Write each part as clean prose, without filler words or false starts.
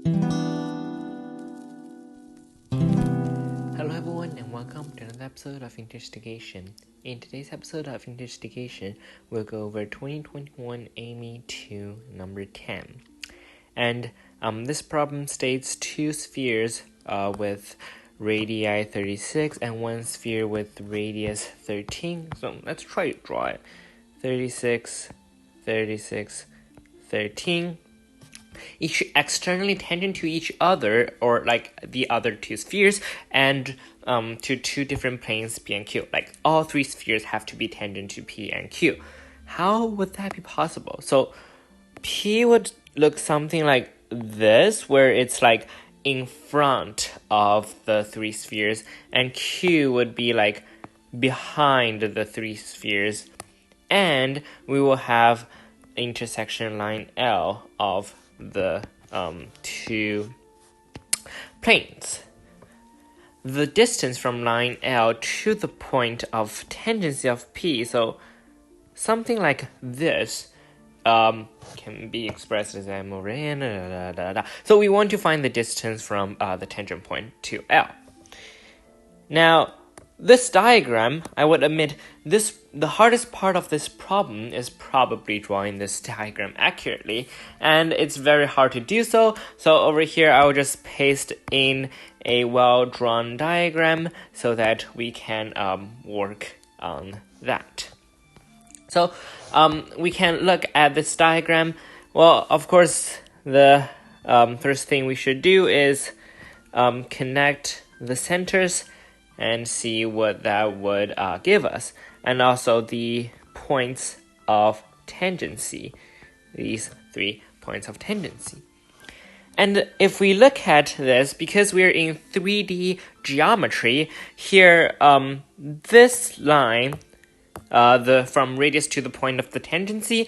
Hello everyone and welcome to another episode of Investigation. In today's episode of Investigation, we'll go over 2021 AIME 2 number 10. And this problem states two spheres with radii 36 and one sphere with radius 13. So let's try to draw it. 36, 36, 13. Each externally tangent to each other, or like the other two spheres, and to two different planes P and Q. Like all three spheres have to be tangent to P and Q. How would that be possible? So P would look something like this, where it's like in front of the three spheres, and Q would be like behind the three spheres, and we will have intersection line L of the two planes. The distance from line L to the point of tangency of P, so something like this, can be expressed as M over N. So we want to find the distance from the tangent point to L. Now, this diagram, I would admit, the hardest part of this problem is probably drawing this diagram accurately, and it's very hard to do so. So over here, I will just paste in a well-drawn diagram so that we can work on that. So we can look at this diagram. Well, of course, the first thing we should do is connect the centers and see what that would give us. And also the points of tangency, these 3 points of tangency. And if we look at this, because we're in 3D geometry, here, this line, from radius to the point of the tangency,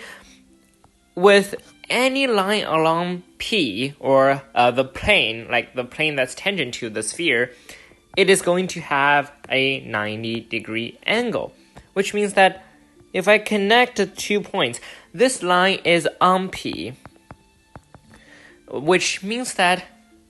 with any line along P, or the plane, like the plane that's tangent to the sphere, it is going to have a 90-degree angle, which means that if I connect the 2 points, this line is on P, which means that,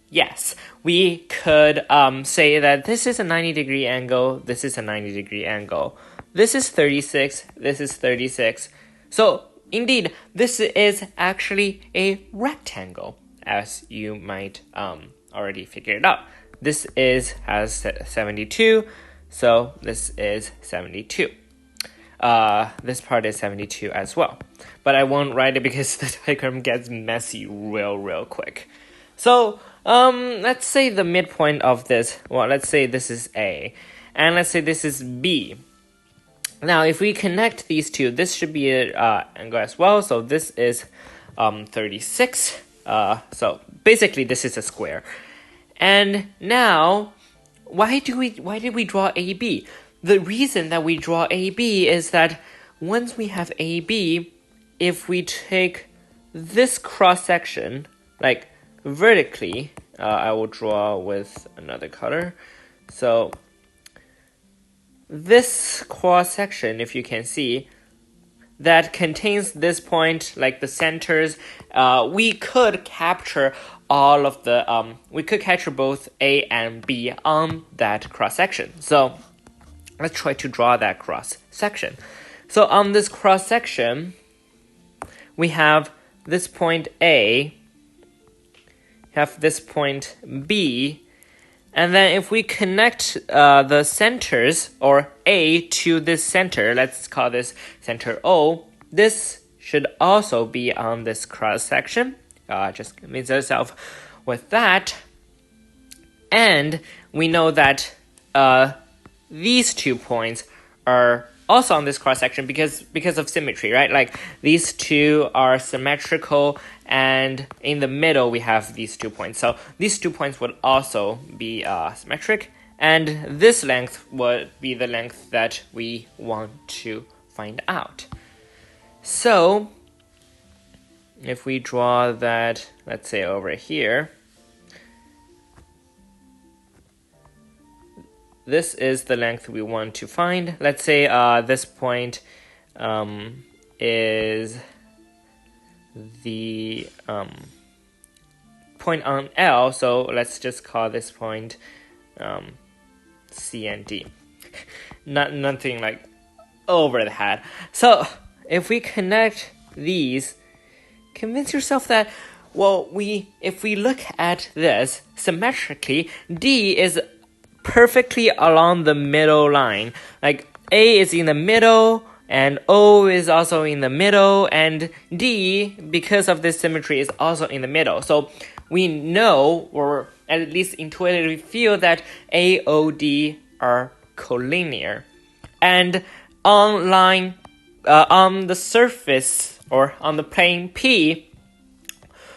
yes, we could say that this is a 90-degree angle, this is a 90-degree angle, this is 36, this is 36. So, indeed, this is actually a rectangle, as you might already figure it out. This has 72, so this is 72. This part is 72 as well. But I won't write it because the diagram gets messy real quick. So, let's say the midpoint of this, well, let's say this is A, and let's say this is B. Now, if we connect these two, this should be an angle as well, so this is 36. So, basically, this is a square. And now, why did we draw AB? The reason that we draw AB is that once we have AB, if we take this cross section, like vertically, I will draw with another color. So this cross section, if you can see, that contains this point, like the centers, we could capture all of the, we could capture both A and B on that cross section. So let's try to draw that cross section. So on this cross section, we have this point A, have this point B, and then if we connect the centers, or A to this center, let's call this center O, this should also be on this cross section. Just convince ourselves with that. And we know that these 2 points are also on this cross section because of symmetry, right? Like these two are symmetrical, and in the middle we have these 2 points. So these 2 points would also be symmetric, and this length would be the length that we want to find out. So if we draw that, let's say over here, this is the length we want to find. Let's say this point is the point on L, so let's just call this point C and D. Nothing like over the head. So if we connect these, convince yourself that, well, if we look at this symmetrically, D is perfectly along the middle line. Like A is in the middle, and O is also in the middle, and D, because of this symmetry, is also in the middle. So we know, or at least intuitively feel, that A, O, D are collinear. And on the surface, or on the plane P,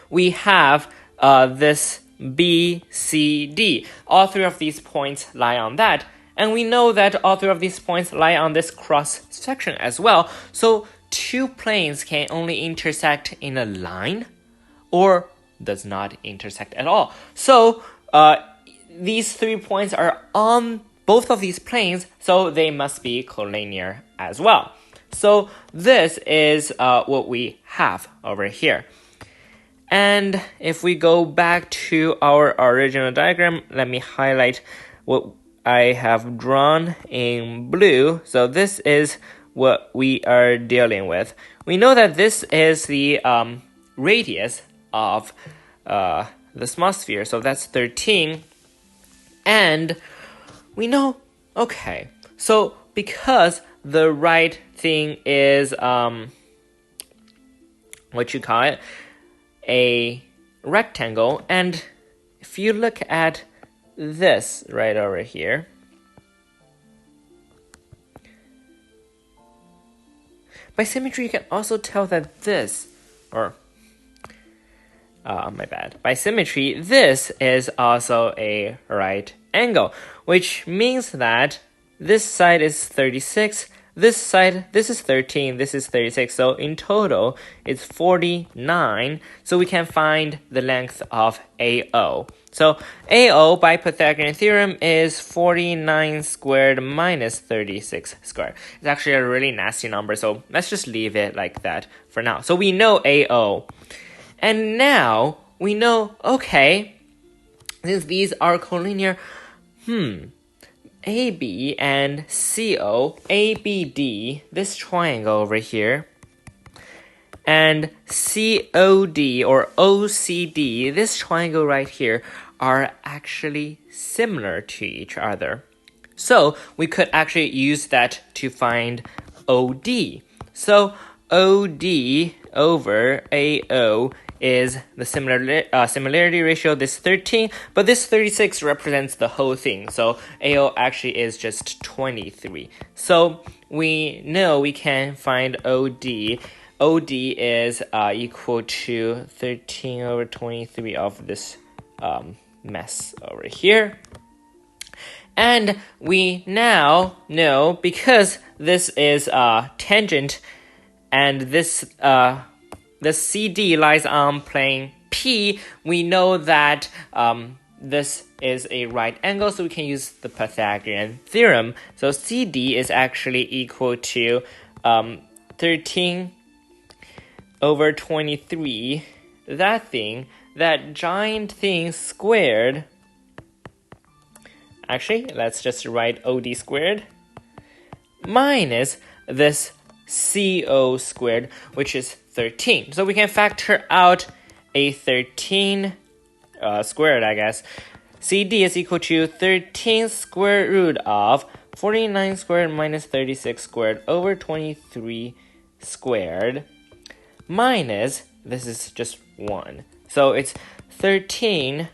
we have this B, C, D. All three of these points lie on that. And we know that all three of these points lie on this cross section as well. So two planes can only intersect in a line, or does not intersect at all. So these 3 points are on both of these planes, so they must be collinear as well. So this is what we have over here. And if we go back to our original diagram, let me highlight what I have drawn in blue. So this is what we are dealing with. We know that this is the radius of the small sphere, so that's 13. And we know, okay, so because the right thing is, a rectangle, and if you look at this right over here, by symmetry you can also tell that this, by symmetry, this is also a right angle, which means that this side is 36, this is 13, this is 36, so in total it's 49, so we can find the length of AO. So AO by Pythagorean theorem is 49 squared minus 36 squared. It's actually a really nasty number, so let's just leave it like that for now. So we know AO. And now we know, okay, since these are collinear, AB and CO, ABD, this triangle over here, and COD or OCD, this triangle right here, are actually similar to each other. So we could actually use that to find OD. So OD over AO is the similarity ratio, this 13, but this 36 represents the whole thing, so AO actually is just 23. So we know we can find OD. OD is equal to 13 over 23 of this mess over here. And we now know, because this is tangent, and this the CD lies on plane P, we know that this is a right angle, so we can use the Pythagorean theorem. So CD is actually equal to 13 over 23, that giant thing squared. Actually, let's just write OD squared minus this CO squared, which is 13. So we can factor out a 13 squared, I guess. CD is equal to 13 square root of 49 squared minus 36 squared over 23 squared minus, this is just 1. So it's 13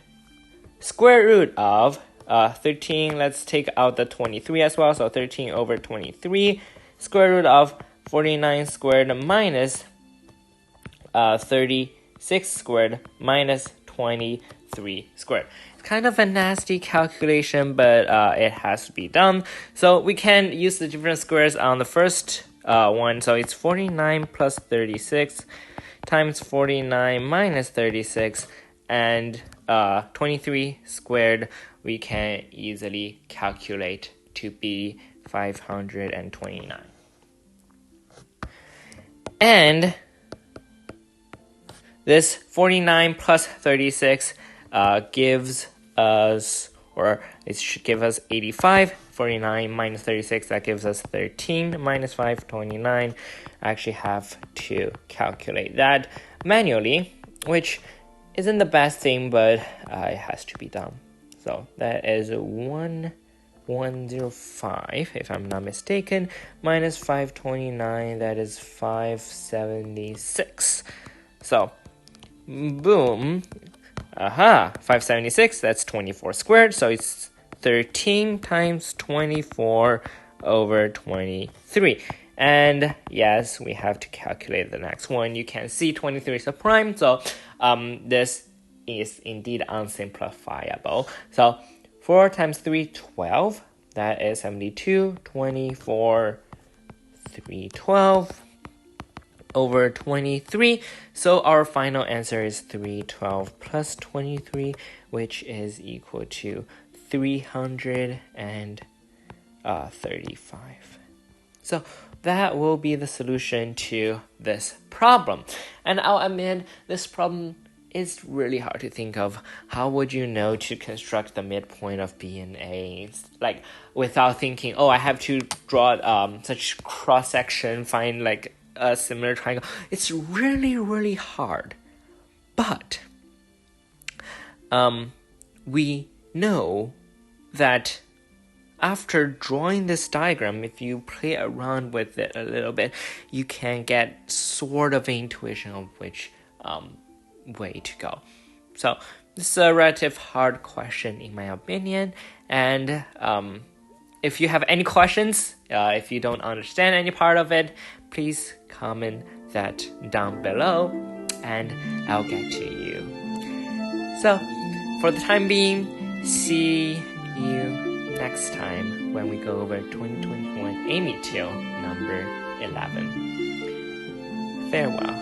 square root of 13, let's take out the 23 as well, so 13 over 23 square root of 49 squared minus 36 squared minus 23 squared. It's kind of a nasty calculation, but it has to be done. So we can use the different squares on the first one. So it's 49 plus 36 times 49 minus 36, and 23 squared we can easily calculate to be 529. And this 49 plus 36 gives us, or it should give us 85. 49 minus 36, that gives us 13 minus 5, 29. I actually have to calculate that manually, which isn't the best thing, but it has to be done. So that is 1105, if I'm not mistaken, minus 529, that is 576. So, boom. 576, that's 24 squared, so it's 13 times 24 over 23. And yes, we have to calculate the next one. You can see 23 is a prime, so this is indeed unsimplifiable. So 4 times 3, 12. That is 72. 24, 312 over 23. So our final answer is 312 plus 23, which is equal to 335. So that will be the solution to this problem. And I'll admit, this problem is really hard to think of. How would you know to construct the midpoint of B and A? Like, without thinking, I have to draw such cross-section, find like a similar triangle. It's really, really hard. But we know that after drawing this diagram, if you play around with it a little bit, you can get sort of an intuition of which way to go. So this is a relative hard question in my opinion, and if you have any questions, if you don't understand any part of it, please comment that down below and I'll get to you. So for the time being, see you next time when we go over 2021 AIME till number 11. Farewell.